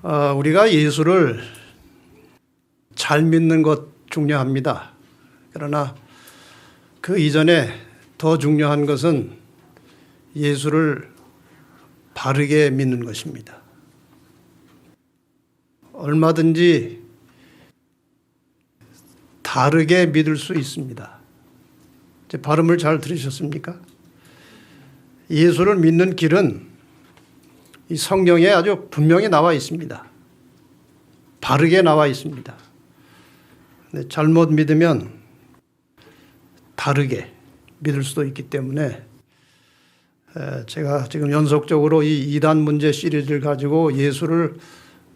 우리가 예수를 잘 믿는 것 중요합니다. 그러나 그 이전에 더 중요한 것은 예수를 바르게 믿는 것입니다. 얼마든지 다르게 믿을 수 있습니다. 제 발음을 잘 들으셨습니까? 예수를 믿는 길은 이 성경에 아주 분명히 나와 있습니다. 바르게 나와 있습니다. 근데 잘못 믿으면 다르게 믿을 수도 있기 때문에 제가 지금 연속적으로 이 2단 문제 시리즈를 가지고 예수를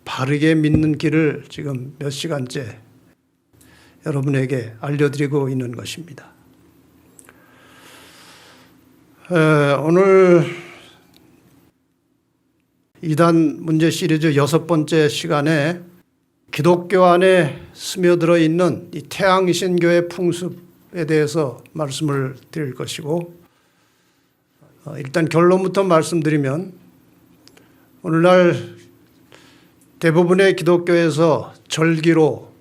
바르게 믿는 길을 지금 몇 시간째 여러분에게 알려드리고 있는 것입니다. 오늘 2단 문제 시리즈 6번째 시간에 기독교 안에 스며들어 있는 이 태양신교의 풍습에 대해서 말씀을 드릴 것이고, 일단 결론부터 말씀드리면 오늘날 대부분의 기독교에서 절기로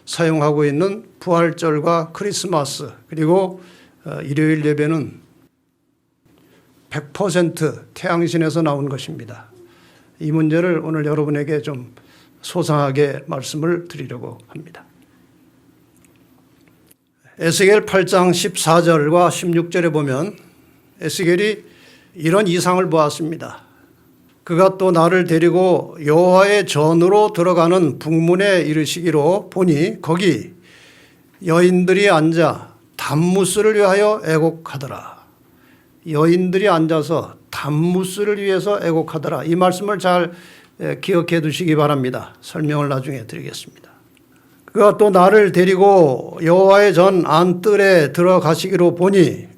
사용하고 있는 부활절과 크리스마스 그리고 일요일 예배는 100% 태양신에서 나온 것입니다. 이 문제를 오늘 여러분에게 좀 소상하게 말씀을 드리려고 합니다. 에스겔 8장 14절과 16절에 보면 에스겔이 이런 이상을 보았습니다. 그가 또 나를 데리고 여호와의 전으로 들어가는 북문에 이르시기로 보니 거기 여인들이 앉아 단무스를 위하여 애곡하더라. 여인들이 앉아서 단무스를 위해서 애곡하더라. 이 말씀을 잘 기억해 두시기 바랍니다. 설명을 나중에 드리겠습니다. 그가 또 나를 데리고 여호와의 전 안뜰에 들어가시기로 보니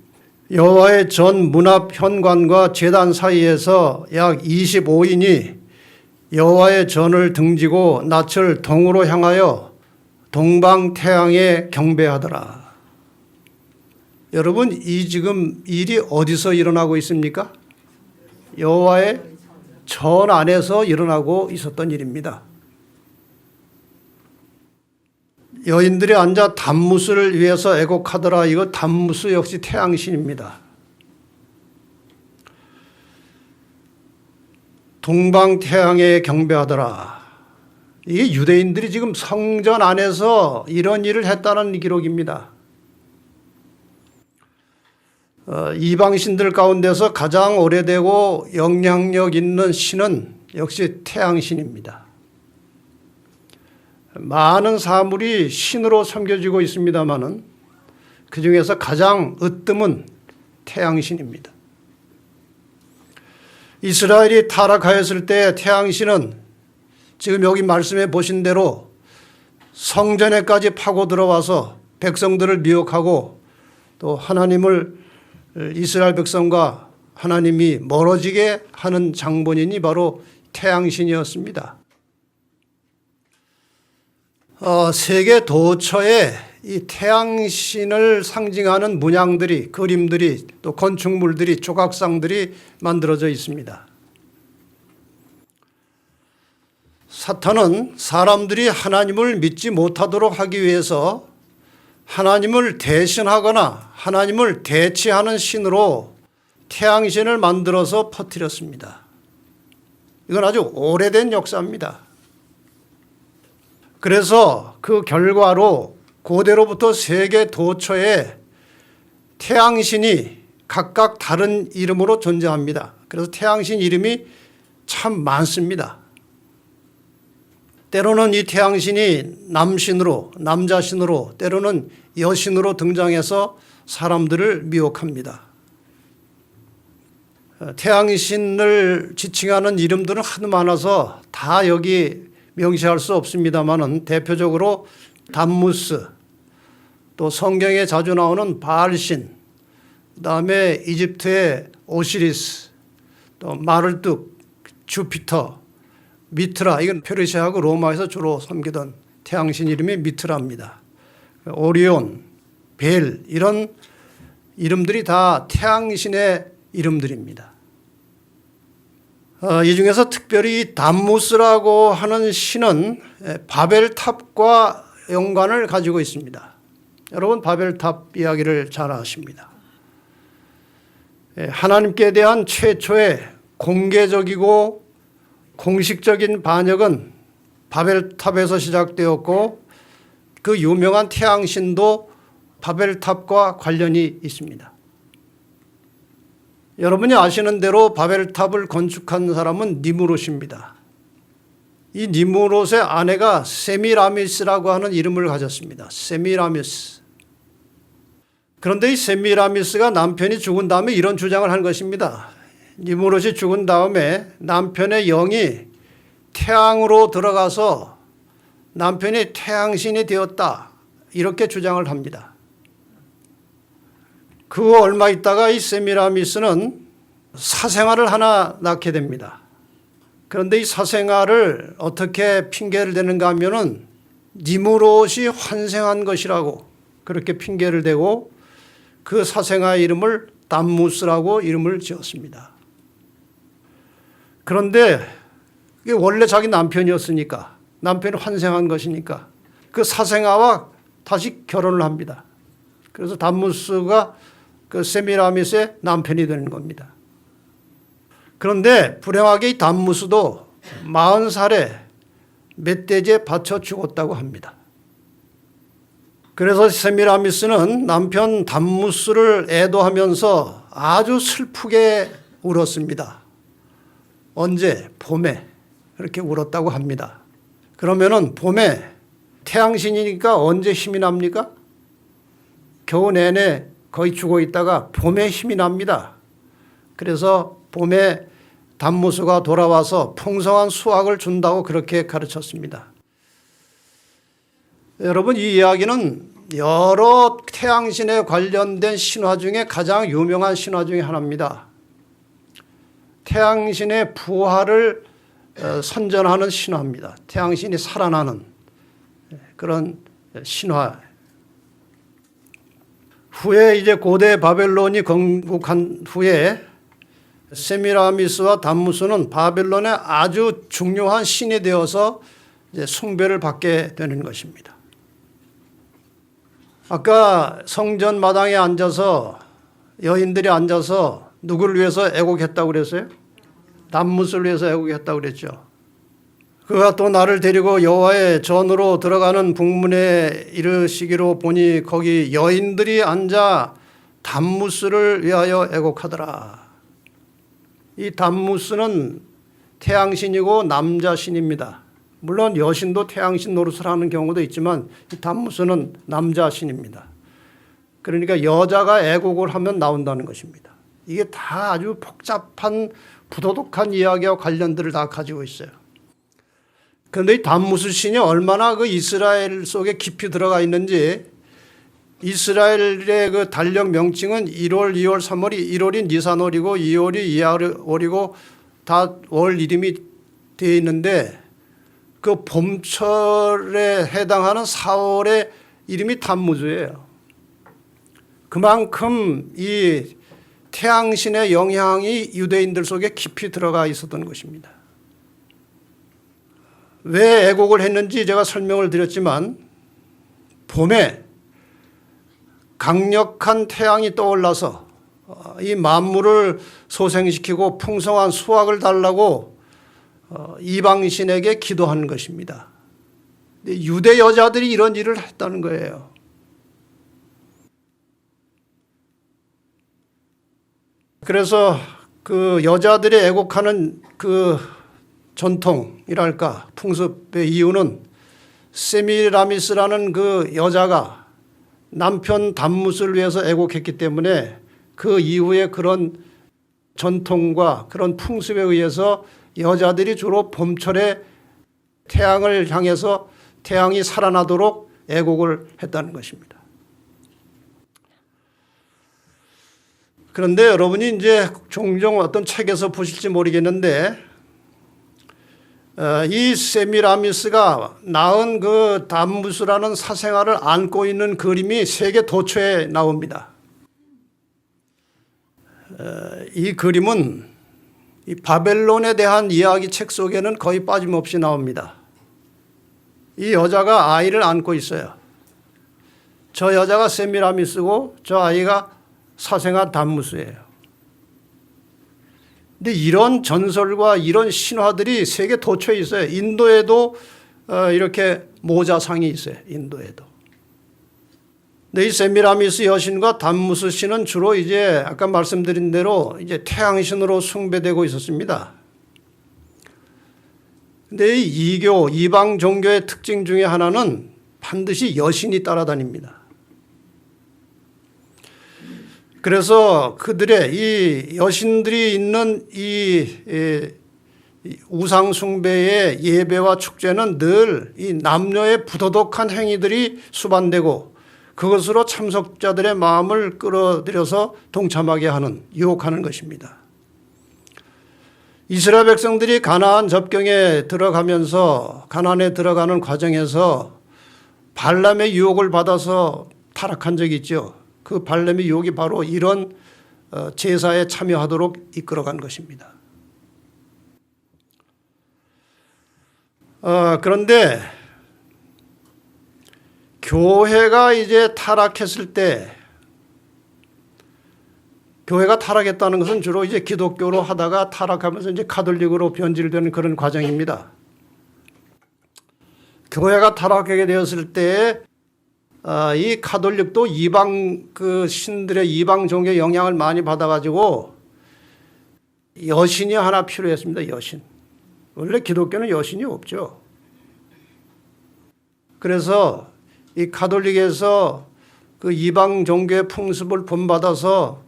여호와의 전 문 앞 현관과 제단 사이에서 약 25인이 여호와의 전을 등지고 낯을 동으로 향하여 동방 태양에 경배하더라. 여러분, 이 지금 일이 어디서 일어나고 있습니까? 여호와의 전 안에서 일어나고 있었던 일입니다. 여인들이 앉아 단무스를 위해서 애곡하더라. 이거 단무스 역시 태양신입니다. 동방 태양에 경배하더라. 이게 유대인들이 지금 성전 안에서 이런 일을 했다는 기록입니다. 이방신들 가운데서 가장 오래되고 영향력 있는 신은 역시 태양신입니다. 많은 사물이 신으로 섬겨지고 있습니다마는 그 중에서 가장 으뜸은 태양신입니다. 이스라엘이 타락하였을 때 태양신은 지금 여기 말씀해 보신 대로 성전에까지 파고 들어와서 백성들을 미혹하고 또 하나님을 이스라엘 백성과 하나님이 멀어지게 하는 장본인이 바로 태양신이었습니다. 세계 도처에 이 태양신을 상징하는 문양들이, 그림들이, 또 건축물들이, 조각상들이 만들어져 있습니다. 사탄은 사람들이 하나님을 믿지 못하도록 하기 위해서 하나님을 대신하거나 하나님을 대치하는 신으로 태양신을 만들어서 퍼뜨렸습니다. 이건 아주 오래된 역사입니다. 그래서 그 결과로 고대로부터 세계 도처에 태양신이 각각 다른 이름으로 존재합니다. 그래서 태양신 이름이 참 많습니다. 때로는 이 태양신이 남신으로, 남자신으로, 때로는 여신으로 등장해서 사람들을 미혹합니다. 태양신을 지칭하는 이름들은 하도 많아서 다 여기 명시할 수 없습니다만은 대표적으로 단무스, 또 성경에 자주 나오는 바알신, 그다음에 이집트의 오시리스, 또 마르뚝, 주피터, 미트라, 이건 페르시아하고 로마에서 주로 섬기던 태양신 이름이 미트라입니다. 오리온, 벨, 이런 이름들이 다 태양신의 이름들입니다. 이 중에서 특별히 담무스라고 하는 신은 바벨탑과 연관을 가지고 있습니다. 여러분 바벨탑 이야기를 잘 아십니다. 하나님께 대한 최초의 공개적이고 공식적인 반역은 바벨탑에서 시작되었고 그 유명한 태양신도 바벨탑과 관련이 있습니다. 여러분이 아시는 대로 바벨탑을 건축한 사람은 니무롯입니다. 이 니무롯의 아내가 세미라미스라고 하는 이름을 가졌습니다. 세미라미스. 그런데 이 세미라미스가 남편이 죽은 다음에 이런 주장을 한 것입니다. 니무롯이 죽은 다음에 남편의 영이 태양으로 들어가서 남편이 태양신이 되었다. 이렇게 주장을 합니다. 그 얼마 있다가 이 세미라미스는 사생아를 하나 낳게 됩니다. 그런데 이 사생아를 어떻게 핑계를 대는가 하면은 니무롯이 환생한 것이라고 그렇게 핑계를 대고 그 사생아의 이름을 담무스라고 이름을 지었습니다. 그런데 이게 원래 자기 남편이었으니까 남편이 환생한 것이니까 그 사생아와 다시 결혼을 합니다. 그래서 담무스가 그 세미라미스의 남편이 되는 겁니다. 그런데 불행하게 이 담무스도 40살에 멧돼지에 받쳐 죽었다고 합니다. 그래서 세미라미스는 남편 담무스를 애도하면서 아주 슬프게 울었습니다. 언제? 봄에 그렇게 울었다고 합니다. 그러면은 봄에 태양신이니까 언제 힘이 납니까? 겨우 내내 거의 죽어 있다가 봄에 힘이 납니다. 그래서 봄에 담무스가 돌아와서 풍성한 수확을 준다고 그렇게 가르쳤습니다. 여러분 이 이야기는 여러 태양신에 관련된 신화 중에 가장 유명한 신화 중에 하나입니다. 태양신의 부활을 선전하는 신화입니다. 태양신이 살아나는 그런 신화. 후에 이제 고대 바벨론이 건국한 후에 세미라미스와 담무스는 바벨론의 아주 중요한 신이 되어서 이제 숭배를 받게 되는 것입니다. 아까 성전 마당에 앉아서 여인들이 앉아서 누구를 위해서 애곡했다고 그랬어요? 담무스를 위해서 애곡했다고 그랬죠. 그가 또 나를 데리고 여호와의 전으로 들어가는 북문에 이르시기로 보니 거기 여인들이 앉아 담무스를 위하여 애곡하더라. 이 담무스는 태양신이고 남자신입니다. 물론 여신도 태양신 노릇을 하는 경우도 있지만 이 담무스는 남자신입니다. 그러니까 여자가 애곡을 하면 나온다는 것입니다. 이게 다 아주 복잡한 부도덕한 이야기와 관련들을 다 가지고 있어요. 그런데 이 담무스 신이 얼마나 그 이스라엘 속에 깊이 들어가 있는지 이스라엘의 그 달력 명칭은 1월, 2월, 3월이 1월이 니산월이고 2월이 이하월이고 다 월 이름이 되어 있는데 그 봄철에 해당하는 4월의 이름이 담무스예요. 그만큼 이 태양신의 영향이 유대인들 속에 깊이 들어가 있었던 것입니다. 왜 애곡을 했는지 제가 설명을 드렸지만 봄에 강력한 태양이 떠올라서 이 만물을 소생시키고 풍성한 수확을 달라고 이방신에게 기도하는 것입니다. 유대 여자들이 이런 일을 했다는 거예요. 그래서 그 여자들이 애곡하는 그 전통이랄까 풍습의 이유는 세미라미스라는 그 여자가 남편 담무스를 위해서 애곡했기 때문에 그 이후에 그런 전통과 그런 풍습에 의해서 여자들이 주로 봄철에 태양을 향해서 태양이 살아나도록 애곡을 했다는 것입니다. 그런데 여러분이 이제 종종 어떤 책에서 보실지 모르겠는데 이 세미라미스가 낳은 그 담무스라는 사생아를 안고 있는 그림이 세계 도처에 나옵니다. 이 그림은 이 바벨론에 대한 이야기 책 속에는 거의 빠짐없이 나옵니다. 이 여자가 아이를 안고 있어요. 저 여자가 세미라미스고 저 아이가 사생아 담무스예요. 근데 이런 전설과 이런 신화들이 세계 도처에 있어요. 인도에도 이렇게 모자상이 있어요. 인도에도. 근데 이 세미라미스 여신과 담무스 신은 주로 이제 아까 말씀드린 대로 이제 태양신으로 숭배되고 있었습니다. 근데 이 이교, 이방 종교의 특징 중에 하나는 반드시 여신이 따라다닙니다. 그래서 그들의 이 여신들이 있는 이 우상 숭배의 예배와 축제는 늘 이 남녀의 부도덕한 행위들이 수반되고 그것으로 참석자들의 마음을 끌어들여서 동참하게 하는, 유혹하는 것입니다. 이스라엘 백성들이 가나안 접경에 들어가면서 가나안에 들어가는 과정에서 발람의 유혹을 받아서 타락한 적이 있죠. 그 발람의 유혹이 바로 이런 제사에 참여하도록 이끌어간 것입니다. 그런데 교회가 이제 타락했을 때, 교회가 타락했다는 것은 주로 이제 기독교로 하다가 타락하면서 이제 가톨릭으로 변질되는 그런 과정입니다. 교회가 타락하게 되었을 때, 이 가톨릭도 이방 그 신들의 이방 종교의 영향을 많이 받아가지고 여신이 하나 필요했습니다. 여신. 원래 기독교는 여신이 없죠. 그래서 이 가톨릭에서 그 이방 종교의 풍습을 본받아서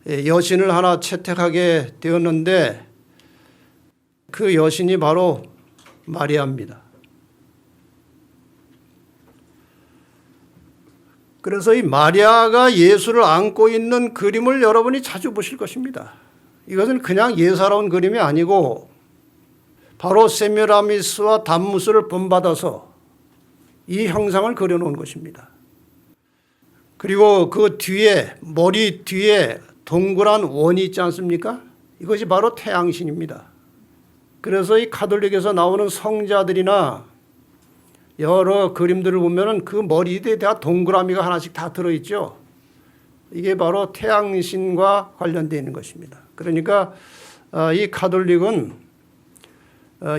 여신을 하나 채택하게 되었는데 그 여신이 바로 마리아입니다. 그래서 이 마리아가 예수를 안고 있는 그림을 여러분이 자주 보실 것입니다. 이것은 그냥 예사로운 그림이 아니고 바로 세미라미스와 담무스를 본받아서 이 형상을 그려놓은 것입니다. 그리고 그 뒤에, 머리 뒤에 동그란 원이 있지 않습니까? 이것이 바로 태양신입니다. 그래서 이 가톨릭에서 나오는 성자들이나 여러 그림들을 보면은 그 머리에 다 동그라미가 하나씩 다 들어있죠. 이게 바로 태양신과 관련되어 있는 것입니다. 그러니까 이 가톨릭은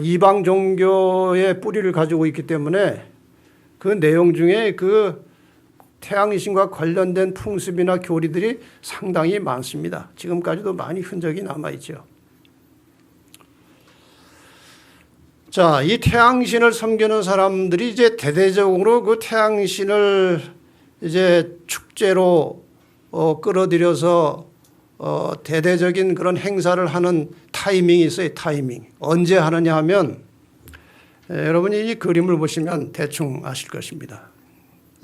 이방 종교의 뿌리를 가지고 있기 때문에 그 내용 중에 그 태양신과 관련된 풍습이나 교리들이 상당히 많습니다. 지금까지도 많이 흔적이 남아있죠. 자, 이 태양신을 섬기는 사람들이 이제 대대적으로 그 태양신을 이제 축제로 끌어들여서 대대적인 그런 행사를 하는 타이밍이 있어요. 타이밍. 언제 하느냐 하면 여러분이 이 그림을 보시면 대충 아실 것입니다.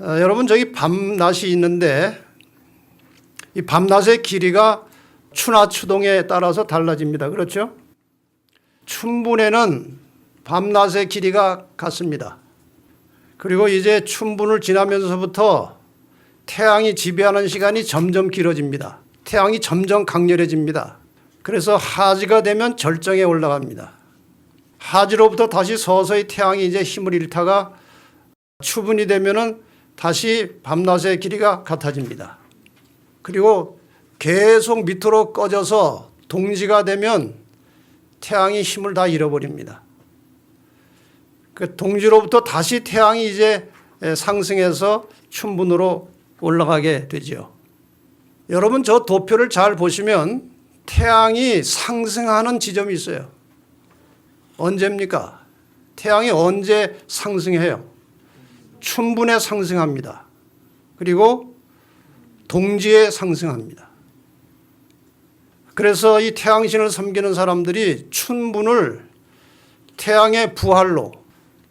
여러분 저기 밤낮이 있는데 이 밤낮의 길이가 추나 추동에 따라서 달라집니다. 그렇죠? 춘분에는 밤낮의 길이가 같습니다. 그리고 이제 춘분을 지나면서부터 태양이 지배하는 시간이 점점 길어집니다. 태양이 점점 강렬해집니다. 그래서 하지가 되면 절정에 올라갑니다. 하지로부터 다시 서서히 태양이 이제 힘을 잃다가 추분이 되면은 다시 밤낮의 길이가 같아집니다. 그리고 계속 밑으로 꺼져서 동지가 되면 태양이 힘을 다 잃어버립니다. 그 동지로부터 다시 태양이 이제 상승해서 춘분으로 올라가게 되죠. 여러분 저 도표를 잘 보시면 태양이 상승하는 지점이 있어요. 언제입니까? 태양이 언제 상승해요? 춘분에 상승합니다. 그리고 동지에 상승합니다. 그래서 이 태양신을 섬기는 사람들이 춘분을 태양의 부활로,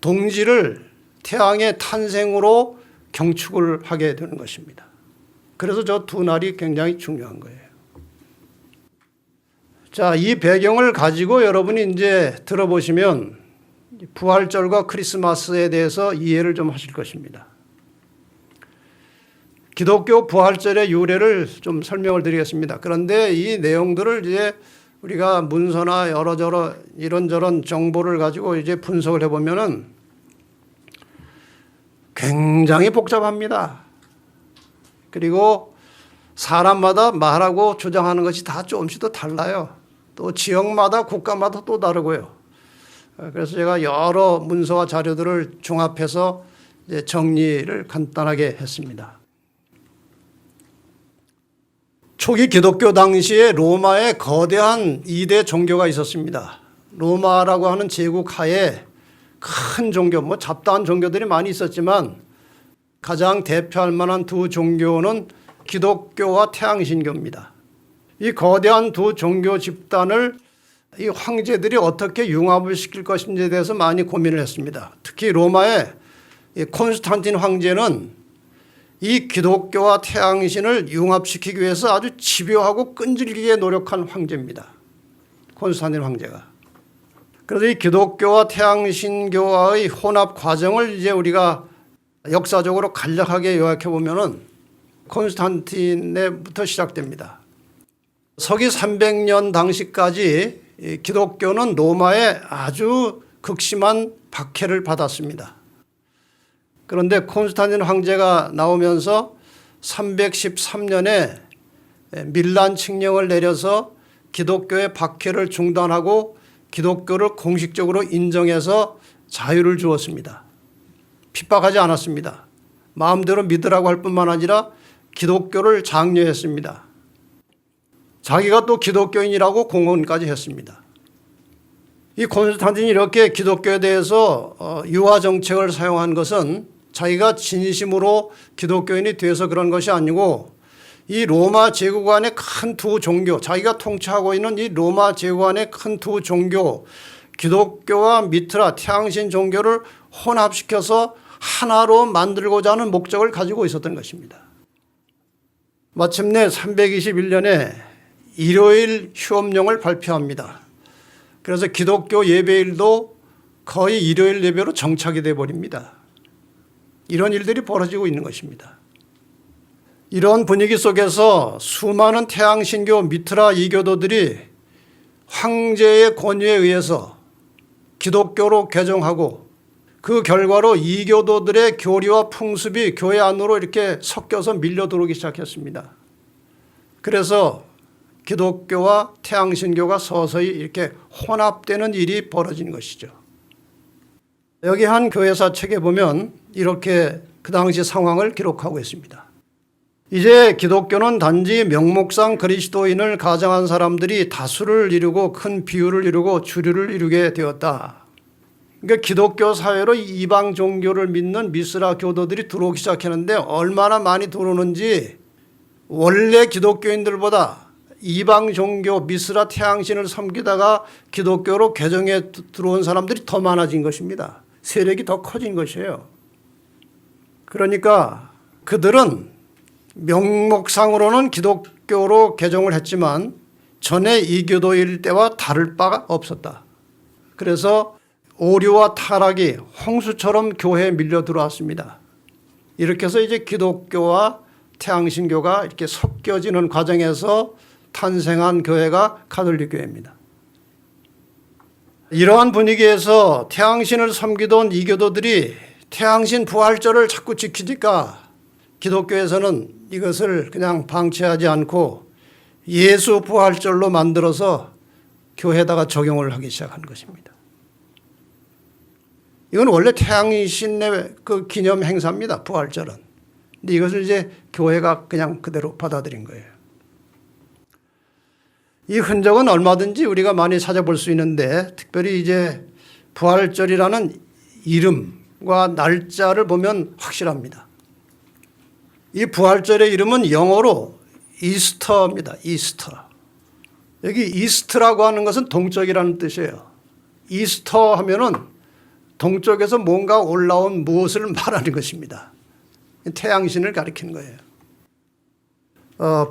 동지를 태양의 탄생으로 경축을 하게 되는 것입니다. 그래서 저 두 날이 굉장히 중요한 거예요. 자, 이 배경을 가지고 여러분이 이제 들어보시면 부활절과 크리스마스에 대해서 이해를 좀 하실 것입니다. 기독교 부활절의 유래를 좀 설명을 드리겠습니다. 그런데 이 내용들을 이제 우리가 문서나 여러저러 이런저런 정보를 가지고 이제 분석을 해보면은 굉장히 복잡합니다. 그리고 사람마다 말하고 주장하는 것이 다 조금씩 또 달라요. 또 지역마다 국가마다 또 다르고요. 그래서 제가 여러 문서와 자료들을 종합해서 이제 정리를 간단하게 했습니다. 초기 기독교 당시에 로마에 거대한 2대 종교가 있었습니다. 로마라고 하는 제국 하에 큰 종교, 뭐 잡다한 종교들이 많이 있었지만 가장 대표할 만한 두 종교는 기독교와 태양신교입니다. 이 거대한 두 종교 집단을 이 황제들이 어떻게 융합을 시킬 것인지에 대해서 많이 고민을 했습니다. 특히 로마의 콘스탄틴 황제는 이 기독교와 태양신을 융합시키기 위해서 아주 집요하고 끈질기게 노력한 황제입니다. 콘스탄틴 황제가. 그래서 이 기독교와 태양신교와의 혼합 과정을 이제 우리가 역사적으로 간략하게 요약해 보면은 콘스탄틴에부터 시작됩니다. 서기 300년 당시까지 기독교는 로마에 아주 극심한 박해를 받았습니다. 그런데 콘스탄틴 황제가 나오면서 313년에 밀란 칙령을 내려서 기독교의 박해를 중단하고 기독교를 공식적으로 인정해서 자유를 주었습니다. 핍박하지 않았습니다. 마음대로 믿으라고 할 뿐만 아니라 기독교를 장려했습니다. 자기가 또 기독교인이라고 공언까지 했습니다. 이 콘스탄틴이 이렇게 기독교에 대해서 유화 정책을 사용한 것은 자기가 진심으로 기독교인이 돼서 그런 것이 아니고 이 로마 제국 안의 큰 두 종교, 자기가 통치하고 있는 이 로마 제국 안의 큰 두 종교, 기독교와 미트라, 태양신 종교를 혼합시켜서 하나로 만들고자 하는 목적을 가지고 있었던 것입니다. 마침내 321년에 일요일 휴업령을 발표합니다. 그래서 기독교 예배일도 거의 일요일 예배로 정착이 되어버립니다. 이런 일들이 벌어지고 있는 것입니다. 이런 분위기 속에서 수많은 태양신교 미트라 이교도들이 황제의 권위에 의해서 기독교로 개종하고 그 결과로 이교도들의 교리와 풍습이 교회 안으로 이렇게 섞여서 밀려 들어오기 시작했습니다. 그래서 기독교와 태양신교가 서서히 이렇게 혼합되는 일이 벌어진 것이죠. 여기 한 교회사 책에 보면 이렇게 그 당시 상황을 기록하고 있습니다. 이제 기독교는 단지 명목상 그리스도인을 가장한 사람들이 다수를 이루고 큰 비율을 이루고 주류를 이루게 되었다. 그러니까 기독교 사회로 이방 종교를 믿는 미스라 교도들이 들어오기 시작했는데 얼마나 많이 들어오는지 원래 기독교인들보다 이방 종교 미스라 태양신을 섬기다가 기독교로 개종해 들어온 사람들이 더 많아진 것입니다. 세력이 더 커진 것이에요. 그러니까 그들은 명목상으로는 기독교로 개종을 했지만 전에 이교도일 때와 다를 바가 없었다. 그래서 오류와 타락이 홍수처럼 교회에 밀려 들어왔습니다. 이렇게 해서 이제 기독교와 태양신교가 이렇게 섞여지는 과정에서 탄생한 교회가 가톨릭 교회입니다. 이러한 분위기에서 태양신을 섬기던 이교도들이 태양신 부활절을 자꾸 지키니까 기독교에서는 이것을 그냥 방치하지 않고 예수 부활절로 만들어서 교회에다가 적용을 하기 시작한 것입니다. 이건 원래 태양신의 그 기념 행사입니다. 부활절은. 근데 이것을 이제 교회가 그냥 그대로 받아들인 거예요. 이 흔적은 얼마든지 우리가 많이 찾아볼 수 있는데 특별히 이제 부활절이라는 이름과 날짜를 보면 확실합니다. 이 부활절의 이름은 영어로 이스터입니다. 이스터. 여기 이스트라고 하는 것은 동쪽이라는 뜻이에요. 이스터 하면은 동쪽에서 뭔가 올라온 무엇을 말하는 것입니다. 태양신을 가리키는 거예요.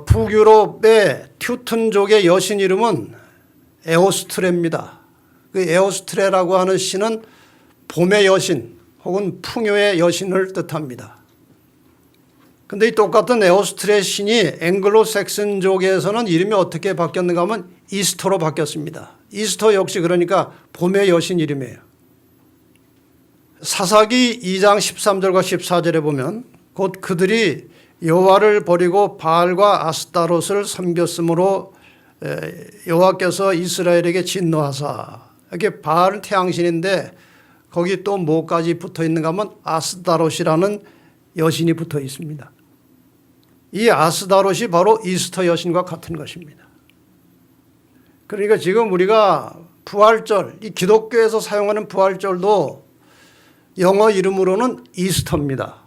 북유럽의 튜튼족의 여신 이름은 에오스트레입니다. 그 에오스트레라고 하는 신은 봄의 여신 혹은 풍요의 여신을 뜻합니다. 그런데 이 똑같은 에오스트레 신이 앵글로색슨족에서는 이름이 어떻게 바뀌었는가 하면 이스터로 바뀌었습니다. 이스터 역시 그러니까 봄의 여신 이름이에요. 사사기 2장 13절과 14절에 보면 곧 그들이 여호와를 버리고 바알과 아스타롯을 섬겼으므로 여호와께서 이스라엘에게 진노하사. 이렇게 바알은 태양신인데 거기 또 뭐까지 붙어 있는가 하면 아스타롯이라는 여신이 붙어 있습니다. 이 아스타롯이 바로 이스터 여신과 같은 것입니다. 그러니까 지금 우리가 부활절, 이 기독교에서 사용하는 부활절도 영어 이름으로는 이스터입니다.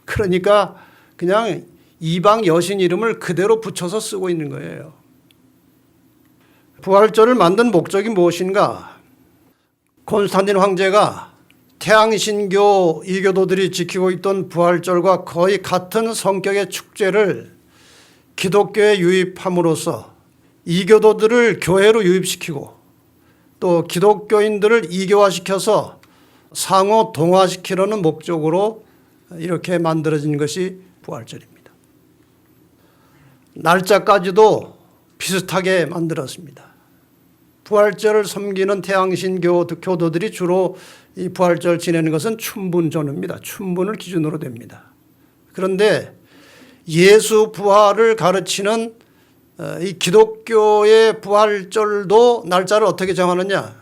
그러니까 그냥 이방 여신 이름을 그대로 붙여서 쓰고 있는 거예요. 부활절을 만든 목적이 무엇인가? 콘스탄틴 황제가 태양신교 이교도들이 지키고 있던 부활절과 거의 같은 성격의 축제를 기독교에 유입함으로써 이교도들을 교회로 유입시키고 또 기독교인들을 이교화시켜서 상호 동화시키려는 목적으로 이렇게 만들어진 것이 부활절입니다. 날짜까지도 비슷하게 만들었습니다. 부활절을 섬기는 태양신교 교도들이 주로 이 부활절 지내는 것은 춘분 전후입니다. 춘분을 기준으로 됩니다. 그런데 예수 부활을 가르치는 이 기독교의 부활절도 날짜를 어떻게 정하느냐?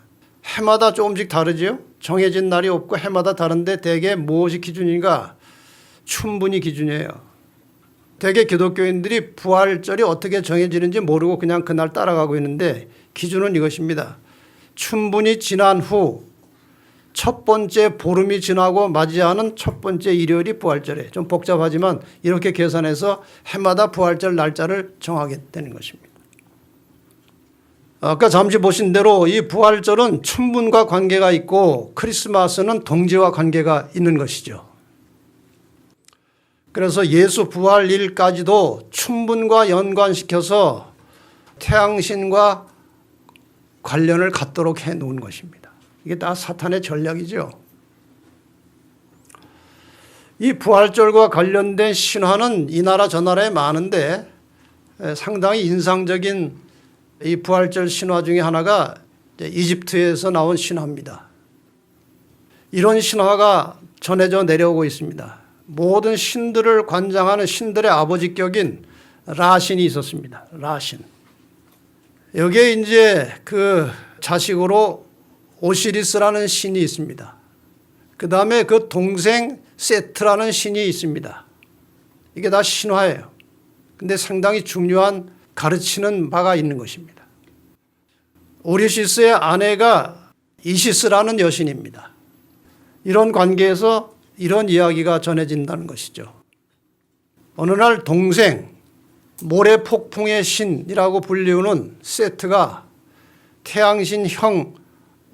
해마다 조금씩 다르지요. 정해진 날이 없고 해마다 다른데 대개 무엇이 기준인가? 춘분이 기준이에요. 대개 기독교인들이 부활절이 어떻게 정해지는지 모르고 그냥 그날 따라가고 있는데 기준은 이것입니다. 춘분이 지난 후 첫 번째 보름이 지나고 맞이하는 첫 번째 일요일이 부활절이에요. 좀 복잡하지만 이렇게 계산해서 해마다 부활절 날짜를 정하게 되는 것입니다. 아까 잠시 보신 대로 이 부활절은 춘분과 관계가 있고 크리스마스는 동지와 관계가 있는 것이죠. 그래서 예수 부활일까지도 춘분과 연관시켜서 태양신과 관련을 갖도록 해놓은 것입니다. 이게 다 사탄의 전략이죠. 이 부활절과 관련된 신화는 이 나라 저 나라에 많은데 상당히 인상적인 이 부활절 신화 중에 하나가 이집트에서 나온 신화입니다. 이런 신화가 전해져 내려오고 있습니다. 모든 신들을 관장하는 신들의 아버지격인 라신이 있었습니다. 라신. 여기에 이제 그 자식으로 오시리스라는 신이 있습니다. 그 다음에 그 동생 세트라는 신이 있습니다. 이게 다 신화예요. 근데 상당히 중요한 가르치는 바가 있는 것입니다. 오리시스의 아내가 이시스라는 여신입니다. 이런 관계에서 이런 이야기가 전해진다는 것이죠. 어느 날 동생, 모래폭풍의 신이라고 불리우는 세트가 태양신 형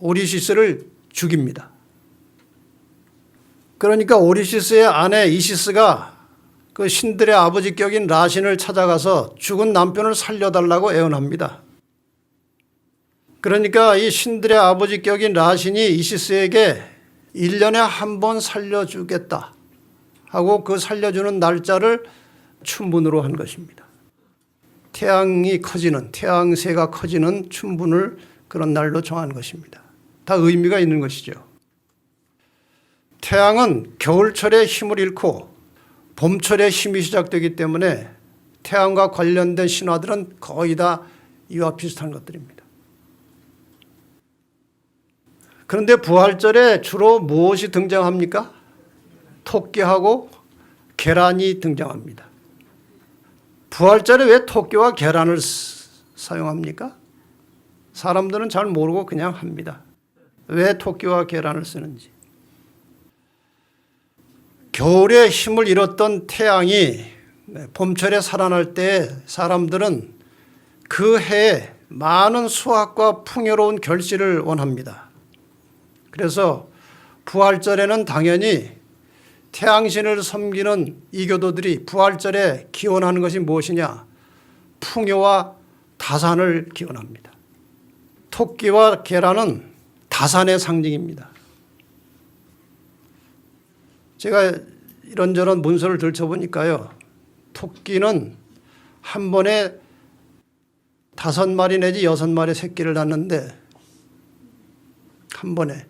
오리시스를 죽입니다. 그러니까 오리시스의 아내 이시스가 그 신들의 아버지격인 라신을 찾아가서 죽은 남편을 살려달라고 애원합니다. 그러니까 이 신들의 아버지격인 라신이 이시스에게 1년에 한 번 살려주겠다 하고 그 살려주는 날짜를 춘분으로 한 것입니다. 태양이 커지는, 태양새가 커지는 춘분을 그런 날로 정한 것입니다. 다 의미가 있는 것이죠. 태양은 겨울철에 힘을 잃고 봄철에 힘이 시작되기 때문에 태양과 관련된 신화들은 거의 다 이와 비슷한 것들입니다. 그런데 부활절에 주로 무엇이 등장합니까? 토끼하고 계란이 등장합니다. 부활절에 왜 토끼와 계란을 사용합니까? 사람들은 잘 모르고 그냥 합니다. 왜 토끼와 계란을 쓰는지. 겨울에 힘을 잃었던 태양이 봄철에 살아날 때 사람들은 그 해에 많은 수확과 풍요로운 결실을 원합니다. 그래서 부활절에는 당연히 태양신을 섬기는 이교도들이 부활절에 기원하는 것이 무엇이냐? 풍요와 다산을 기원합니다. 토끼와 계란은 다산의 상징입니다. 제가 이런저런 문서를 들춰보니까요. 토끼는 한 번에 5마리 내지 6마리 새끼를 낳는데 한 번에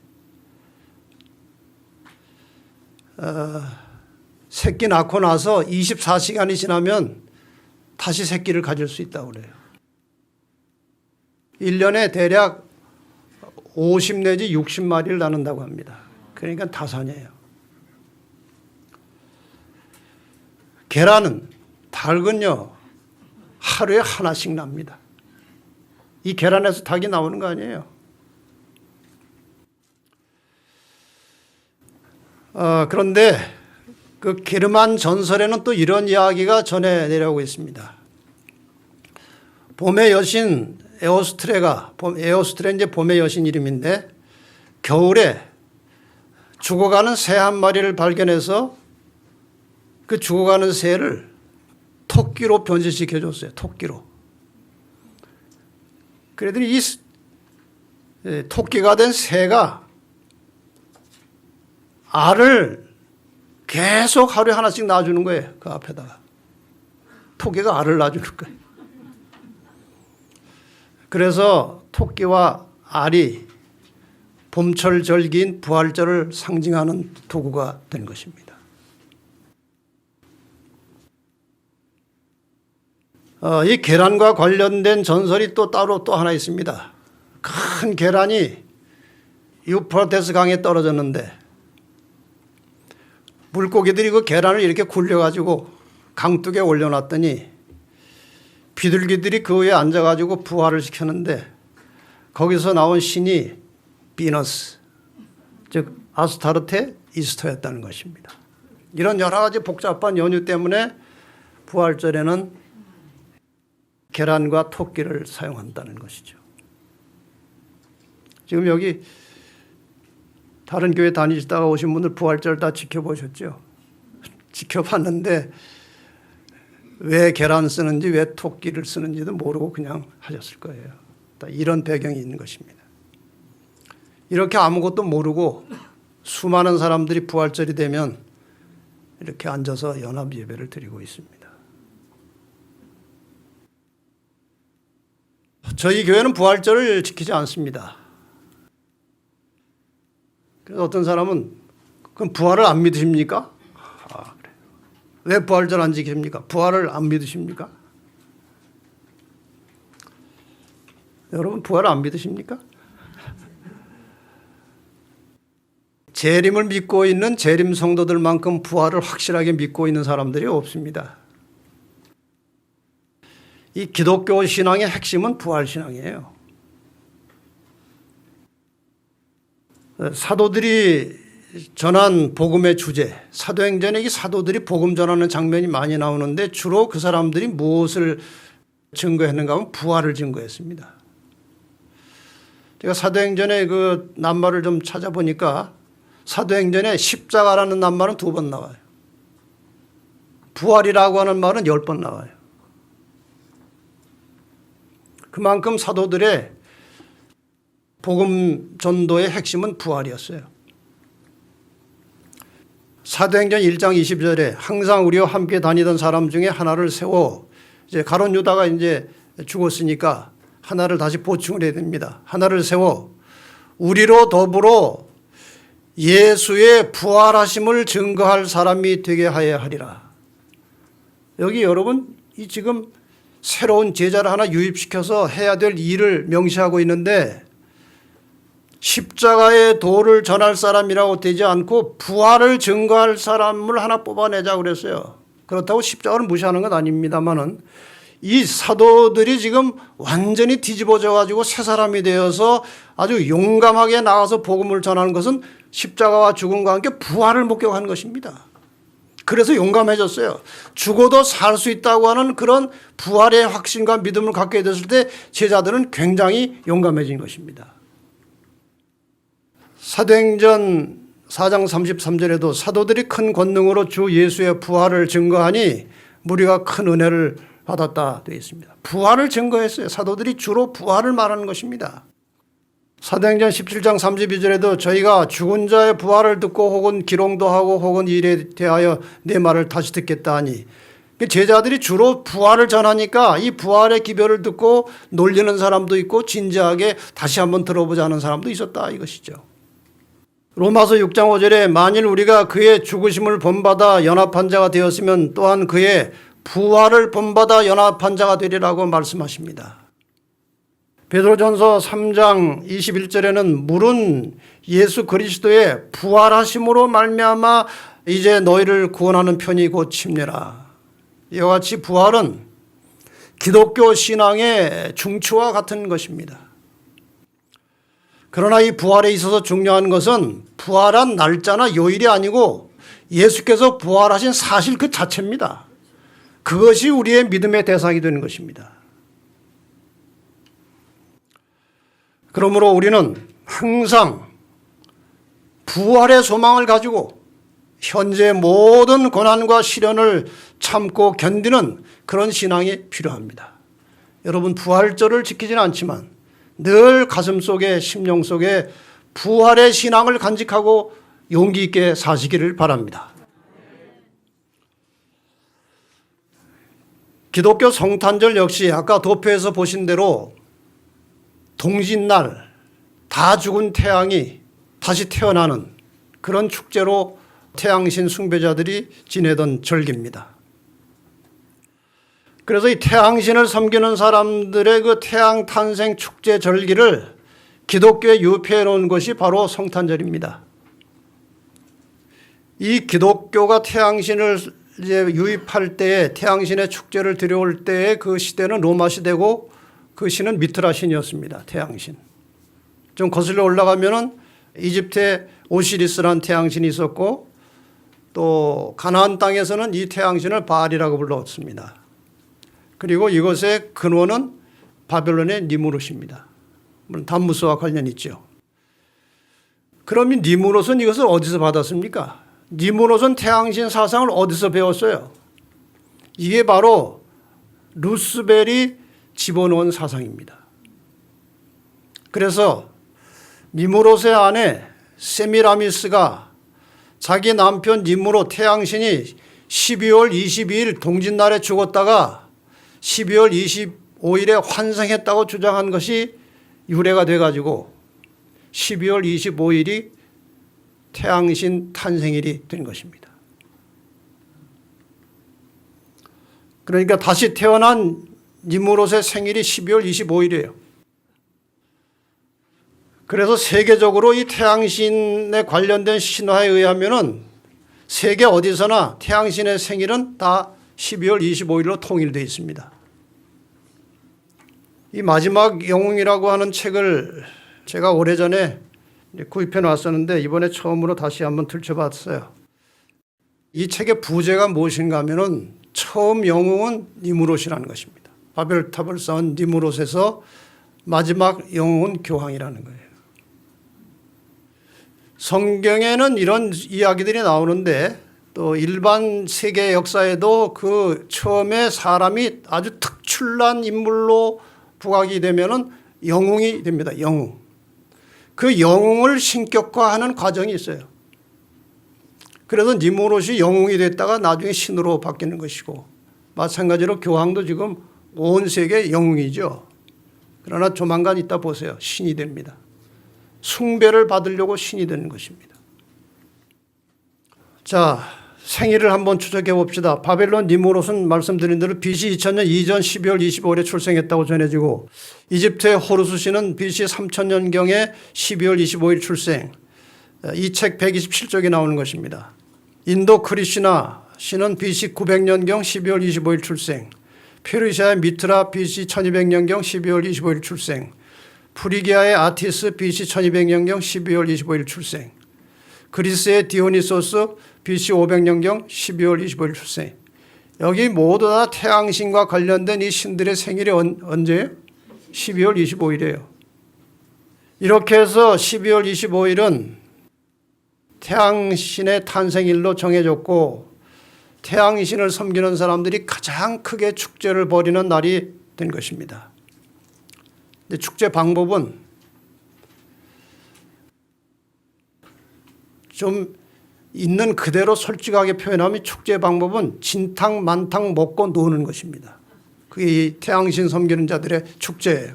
새끼 낳고 나서 24시간이 지나면 다시 새끼를 가질 수 있다고 그래요. 1년에 대략 50 내지 60마리를 낳는다고 합니다. 그러니까 다산이에요. 계란은, 닭은요, 하루에 하나씩 납니다. 이 계란에서 닭이 나오는 거 아니에요. 그런데 그 게르만 전설에는 또 이런 이야기가 전해 내려오고 있습니다. 봄의 여신 에오스트레가, 에오스트레 이제 봄의 여신 이름인데, 겨울에 죽어가는 새 한 마리를 발견해서 그 죽어가는 새를 토끼로 변신시켜 줬어요. 토끼로. 그랬더니 이 토끼가 된 새가 알을 계속 하루에 하나씩 낳아주는 거예요. 그 앞에다가. 토끼가 알을 낳아주는 거예요. 그래서 토끼와 알이 봄철 절기인 부활절을 상징하는 도구가 된 것입니다. 이 계란과 관련된 전설이 또 따로 또 하나 있습니다. 큰 계란이 유프라테스 강에 떨어졌는데 물고기들이 그 계란을 이렇게 굴려가지고 강둑에 올려놨더니 비둘기들이 그 위에 앉아가지고 부화를 시켰는데 거기서 나온 신이 비너스, 즉 아스타르테 이스터였다는 것입니다. 이런 여러 가지 복잡한 연유 때문에 부활절에는 계란과 토끼를 사용한다는 것이죠. 지금 여기 다른 교회 다니시다가 오신 분들 부활절 다 지켜보셨죠? 지켜봤는데 왜 계란 쓰는지 왜 토끼를 쓰는지도 모르고 그냥 하셨을 거예요. 이런 배경이 있는 것입니다. 이렇게 아무것도 모르고 수많은 사람들이 부활절이 되면 이렇게 앉아서 연합 예배를 드리고 있습니다. 저희 교회는 부활절을 지키지 않습니다. 그래서 어떤 사람은 그럼 부활을 안 믿으십니까? 그래요. 왜 부활절 안 지킵니까? 부활을 안 믿으십니까? 여러분 부활을 안 믿으십니까? 재림을 믿고 있는 재림 성도들만큼 부활을 확실하게 믿고 있는 사람들이 없습니다. 이 기독교 신앙의 핵심은 부활 신앙이에요. 사도들이 전한 복음의 주제, 사도행전에 이 사도들이 복음 전하는 장면이 많이 나오는데 주로 그 사람들이 무엇을 증거했는가 하면 부활을 증거했습니다. 제가 사도행전의 그 낱말을 좀 찾아보니까 사도행전에 십자가라는 낱말은 2번 나와요. 부활이라고 하는 말은 10번 나와요. 그만큼 사도들의 복음 전도의 핵심은 부활이었어요. 사도행전 1장 20절에 항상 우리와 함께 다니던 사람 중에 하나를 세워, 이제 가룟 유다가 이제 죽었으니까 하나를 다시 보충을 해야 됩니다. 하나를 세워 우리로 더불어 예수의 부활하심을 증거할 사람이 되게 하여야 하리라. 여기 여러분 이 지금 새로운 제자를 하나 유입시켜서 해야 될 일을 명시하고 있는데 십자가의 도를 전할 사람이라고 되지 않고 부활을 증거할 사람을 하나 뽑아내자고 그랬어요. 그렇다고 십자가를 무시하는 건 아닙니다만은 이 사도들이 지금 완전히 뒤집어져 가지고 새 사람이 되어서 아주 용감하게 나가서 복음을 전하는 것은 십자가와 죽음과 함께 부활을 목격한 것입니다. 그래서 용감해졌어요. 죽어도 살 수 있다고 하는 그런 부활의 확신과 믿음을 갖게 됐을 때 제자들은 굉장히 용감해진 것입니다. 사도행전 4장 33절에도 사도들이 큰 권능으로 주 예수의 부활을 증거하니 무리가 큰 은혜를 받았다 되어 있습니다. 부활을 증거했어요. 사도들이 주로 부활을 말하는 것입니다. 사도행전 17장 32절에도 저희가 죽은 자의 부활을 듣고 혹은 기롱도 하고 혹은 일에 대하여 내 말을 다시 듣겠다 하니 제자들이 주로 부활을 전하니까 이 부활의 기별을 듣고 놀리는 사람도 있고 진지하게 다시 한번 들어보자는 사람도 있었다 이것이죠. 로마서 6장 5절에 만일 우리가 그의 죽으심을 본받아 연합한 자가 되었으면 또한 그의 부활을 본받아 연합한 자가 되리라고 말씀하십니다. 베드로전서 3장 21절에는 물은 예수 그리스도의 부활하심으로 말미암아 이제 너희를 구원하는 편이 곧 침례라. 이와 같이 부활은 기독교 신앙의 중추와 같은 것입니다. 그러나 이 부활에 있어서 중요한 것은 부활한 날짜나 요일이 아니고 예수께서 부활하신 사실 그 자체입니다. 그것이 우리의 믿음의 대상이 되는 것입니다. 그러므로 우리는 항상 부활의 소망을 가지고 현재 모든 고난과 시련을 참고 견디는 그런 신앙이 필요합니다. 여러분 부활절을 지키지는 않지만 늘 가슴속에 심령 속에 부활의 신앙을 간직하고 용기 있게 사시기를 바랍니다. 기독교 성탄절 역시 아까 도표에서 보신 대로 동짓날 다 죽은 태양이 다시 태어나는 그런 축제로 태양신 숭배자들이 지내던 절기입니다. 그래서 이 태양신을 섬기는 사람들의 그 태양 탄생 축제 절기를 기독교에 유폐해 놓은 것이 바로 성탄절입니다. 이 기독교가 태양신을 이제 유입할 때에 태양신의 축제를 들여올 때의 그 시대는 로마 시대고 그 신은 미트라 신이었습니다. 태양신. 좀 거슬러 올라가면은 이집트에 오시리스라는 태양신이 있었고 또 가나안 땅에서는 이 태양신을 바알이라고 불렀습니다. 그리고 이것의 근원은 바벨론의 니무롯입니다. 물론 담무스와 관련이 있죠. 그러면 니무롯은 이것을 어디서 받았습니까? 니무롯은 태양신 사상을 어디서 배웠어요? 이게 바로 루스벨이 집어넣은 사상입니다. 그래서 니무롯의 아내 세미라미스가 자기 남편 니무롯 태양신이 12월 22일 동짓날에 죽었다가 12월 25일에 환생했다고 주장한 것이 유래가 돼가지고 12월 25일이 태양신 탄생일이 된 것입니다. 그러니까 다시 태어난 니무롯의 생일이 12월 25일이에요. 그래서 세계적으로 이 태양신에 관련된 신화에 의하면은 세계 어디서나 태양신의 생일은 다 12월 25일로 통일되어 있습니다. 이 마지막 영웅이라고 하는 책을 제가 오래전에 구입해 놨었는데 이번에 처음으로 다시 한번 들춰봤어요. 이 책의 부제가 무엇인가 하면은 처음 영웅은 니무롯이라는 것입니다. 바벨탑을 쌓은 니무롯에서 마지막 영웅은 교황이라는 거예요. 성경에는 이런 이야기들이 나오는데 또 일반 세계 역사에도 그 처음에 사람이 아주 특출난 인물로 부각이 되면은 영웅이 됩니다. 영웅. 그 영웅을 신격화하는 과정이 있어요. 그래서 니무롯이 영웅이 됐다가 나중에 신으로 바뀌는 것이고 마찬가지로 교황도 지금 온 세계 영웅이죠. 그러나 조만간 이따 보세요. 신이 됩니다. 숭배를 받으려고 신이 되는 것입니다. 자, 생일을 한번 추적해 봅시다. 바벨론 니무롯은 말씀드린 대로 BC 2000년 이전 12월 25일에 출생했다고 전해지고 이집트의 호루스 씨는 BC 3000년경에 12월 25일 출생. 이 책 127쪽에 나오는 것입니다. 인도 크리시나 씨는 BC 900년경 12월 25일 출생. 페르시아의 미트라 BC 1200년경 12월 25일 출생. 프리기아의 아티스 BC 1200년경 12월 25일 출생. 그리스의 디오니소스 BC 500년경 12월 25일 출생. 여기 모두 다 태양신과 관련된 이 신들의 생일이 언제예요? 12월 25일이에요. 이렇게 해서 12월 25일은 태양신의 탄생일로 정해졌고 태양신을 섬기는 사람들이 가장 크게 축제를 벌이는 날이 된 것입니다. 근데 축제 방법은 좀 있는 그대로 솔직하게 표현하면 축제 방법은 진탕 만탕 먹고 노는 것입니다. 그게 이 태양신 섬기는 자들의 축제예요.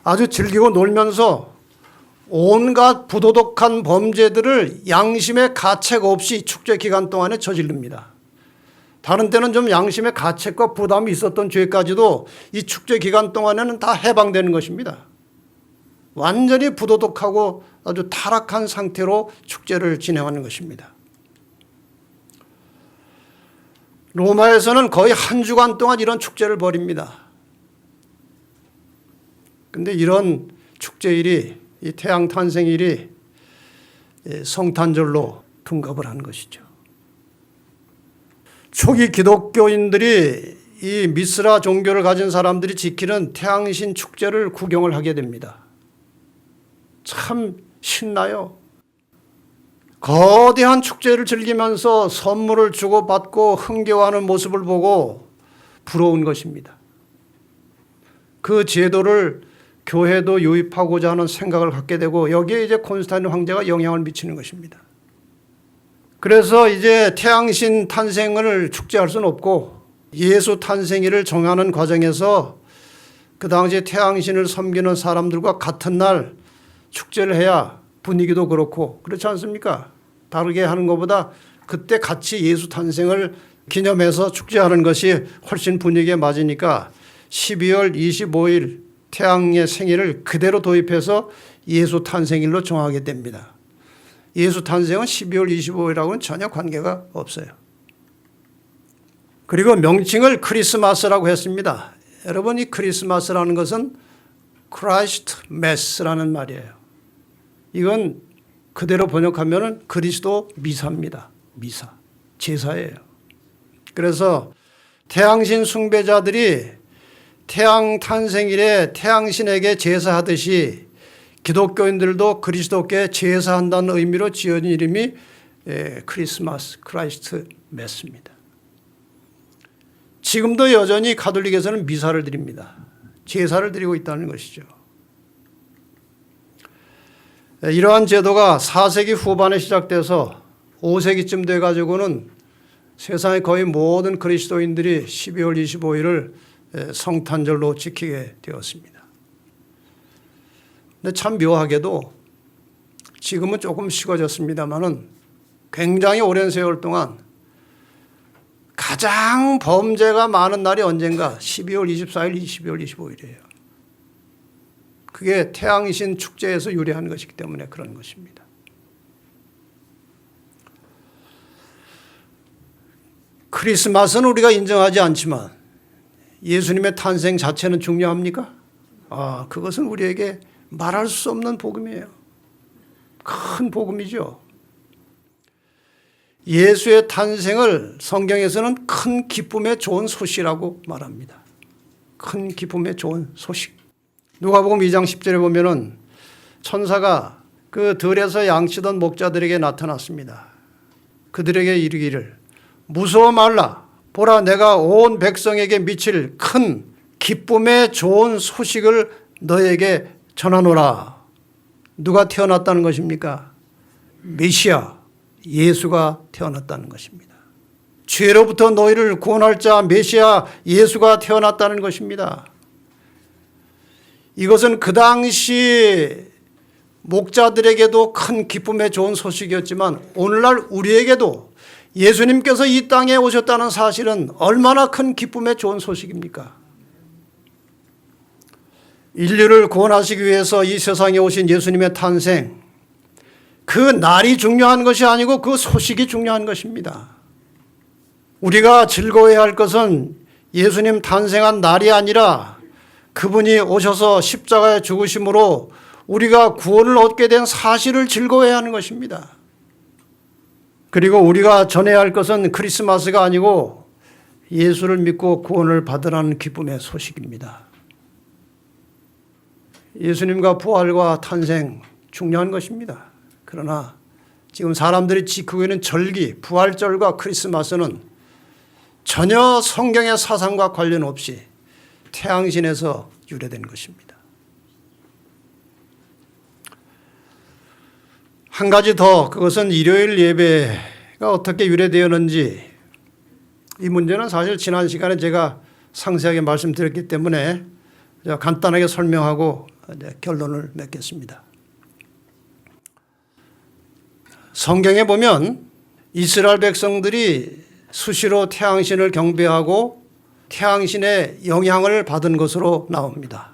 아주 즐기고 놀면서 온갖 부도덕한 범죄들을 양심의 가책 없이 축제 기간 동안에 저지릅니다. 다른 때는 좀 양심의 가책과 부담이 있었던 죄까지도 이 축제 기간 동안에는 다 해방되는 것입니다. 완전히 부도덕하고 아주 타락한 상태로 축제를 진행하는 것입니다. 로마에서는 거의 한 주간 동안 이런 축제를 벌입니다. 그런데 이런 축제일이, 이 태양 탄생일이 성탄절로 둔갑을 한 것이죠. 초기 기독교인들이 이 미스라 종교를 가진 사람들이 지키는 태양신 축제를 구경을 하게 됩니다. 참 신나요. 거대한 축제를 즐기면서 선물을 주고받고 흥겨워하는 모습을 보고 부러운 것입니다. 그 제도를 교회도 유입하고자 하는 생각을 갖게 되고 여기에 이제 콘스탄틴 황제가 영향을 미치는 것입니다. 그래서 이제 태양신 탄생을 축제할 수는 없고 예수 탄생일을 정하는 과정에서 그 당시에 태양신을 섬기는 사람들과 같은 날 축제를 해야 분위기도 그렇고 그렇지 않습니까? 다르게 하는 것보다 그때 같이 예수 탄생을 기념해서 축제하는 것이 훨씬 분위기에 맞으니까 12월 25일 태양의 생일을 그대로 도입해서 예수 탄생일로 정하게 됩니다. 예수 탄생은 12월 25일하고는 전혀 관계가 없어요. 그리고 명칭을 크리스마스라고 했습니다. 여러분, 이 크리스마스라는 것은 크라이스트 메스라는 말이에요. 이건 그대로 번역하면 그리스도 미사입니다. 미사, 제사예요. 그래서 태양신 숭배자들이 태양 탄생일에 태양신에게 제사하듯이 기독교인들도 그리스도께 제사한다는 의미로 지은 이름이 크리스마스, 크라이스트 메스입니다. 지금도 여전히 가톨릭에서는 미사를 드립니다. 제사를 드리고 있다는 것이죠. 이러한 제도가 4세기 후반에 시작돼서 5세기쯤 돼가지고는 세상의 거의 모든 그리스도인들이 12월 25일을 성탄절로 지키게 되었습니다. 근데 참 묘하게도 지금은 조금 식어졌습니다만은 굉장히 오랜 세월 동안 가장 범죄가 많은 날이 언젠가 12월 24일, 12월 25일이에요. 그게 태양신 축제에서 유래한 것이기 때문에 그런 것입니다. 크리스마스는 우리가 인정하지 않지만 예수님의 탄생 자체는 중요합니까? 그것은 우리에게 말할 수 없는 복음이에요. 큰 복음이죠. 예수의 탄생을 성경에서는 큰 기쁨의 좋은 소식이라고 말합니다. 큰 기쁨의 좋은 소식. 누가복음 2장 10절에 보면은 천사가 그 들에서 양치던 목자들에게 나타났습니다. 그들에게 이르기를 무서워 말라. 보라, 내가 온 백성에게 미칠 큰 기쁨의 좋은 소식을 너에게 전하노라. 누가 태어났다는 것입니까? 메시아, 예수가 태어났다는 것입니다. 죄로부터 너희를 구원할 자 메시아 예수가 태어났다는 것입니다. 이것은 그 당시 목자들에게도 큰 기쁨의 좋은 소식이었지만 오늘날 우리에게도 예수님께서 이 땅에 오셨다는 사실은 얼마나 큰 기쁨의 좋은 소식입니까? 인류를 구원하시기 위해서 이 세상에 오신 예수님의 탄생, 그 날이 중요한 것이 아니고 그 소식이 중요한 것입니다. 우리가 즐거워해야 할 것은 예수님 탄생한 날이 아니라 그분이 오셔서 십자가에 죽으심으로 우리가 구원을 얻게 된 사실을 즐거워해야 하는 것입니다. 그리고 우리가 전해야 할 것은 크리스마스가 아니고 예수를 믿고 구원을 받으라는 기쁨의 소식입니다. 예수님과 부활과 탄생 중요한 것입니다. 그러나 지금 사람들이 지키고 있는 절기, 부활절과 크리스마스는 전혀 성경의 사상과 관련 없이 태양신에서 유래된 것입니다. 한 가지 더, 그것은 일요일 예배가 어떻게 유래되었는지, 이 문제는 사실 지난 시간에 제가 상세하게 말씀드렸기 때문에 간단하게 설명하고 결론을 맺겠습니다. 성경에 보면 이스라엘 백성들이 수시로 태양신을 경배하고 태양신의 영향을 받은 것으로 나옵니다.